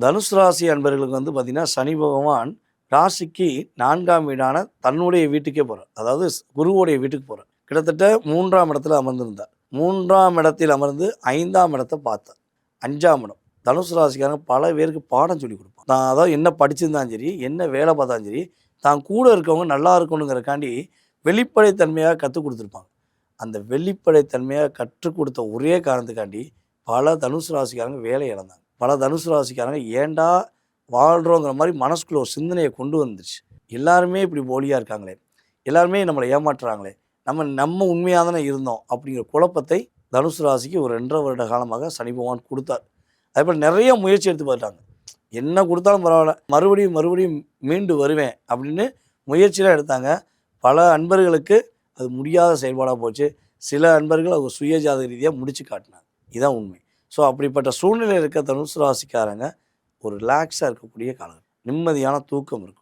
தனுசு ராசி அன்பர்களுக்கு வந்து பார்த்தீங்கன்னா, சனி பகவான் ராசிக்கு 4ஆம் வீடான தன்னுடைய வீட்டுக்கே போறார். அதாவது குருவுடைய வீட்டுக்கு போறார். கிட்டத்தட்ட 3ஆம் இடத்துல அமர்ந்திருந்தார். 3ஆம் இடத்தில் அமர்ந்து 5ஆம் இடத்த பார்த்தார். 5ஆம் இடம். தனுசு ராசிக்காரங்க பல பேருக்கு பாடம் சொல்லிக் கொடுப்பாங்க. தான் அதாவது என்ன படிச்சிருந்தாலும் சரி, என்ன வேலை பார்த்தாலும் சரி, தான் கூட இருக்கவங்க நல்லா இருக்கணுங்கிறக்காண்டி வெளிப்படைத்தன்மையாக கற்றுக் கொடுத்துருப்பாங்க. அந்த வெளிப்படைத்தன்மையாக கற்றுக் கொடுத்த ஒரே காரணத்துக்காண்டி பல தனுசு ராசிக்காரங்க வேலை இழந்தாங்க. பல தனுசு ராசிக்காரங்க ஏன்டா வாழ்கிறோங்கிற மாதிரி மனசுக்குள்ள ஒரு சிந்தனையை கொண்டு வந்துருச்சு. எல்லாருமே இப்படி போலியாக இருக்காங்களே, எல்லாருமே நம்மளை ஏமாற்றுறாங்களே, நம்ம உண்மையாக தானே இருந்தோம் அப்படிங்கிற குழப்பத்தை தனுசு ராசிக்கு ஒரு 2.5 வருட காலமாக சனி பகவான் கொடுத்தார். அதேபோல் நிறைய முயற்சி எடுத்து பார்த்தாங்க. என்ன கொடுத்தாலும் பரவாயில்ல, மறுபடியும் மீண்டு வருவேன் அப்படின்னு முயற்சிலாம் எடுத்தாங்க. பல அன்பர்களுக்கு அது முடியாத செயல்பாடாக போச்சு. சில அன்பர்கள் அவங்க சுயஜாத ரீதியாக முடிச்சு காட்டினாங்க. இதுதான் உண்மை. ஸோ அப்படிப்பட்ட சூழ்நிலையில் இருக்க தனுசு ராசிக்காரங்க ஒரு ரிலாக்ஸாக இருக்கக்கூடிய காலம், நிம்மதியான தூக்கம் இருக்கும்.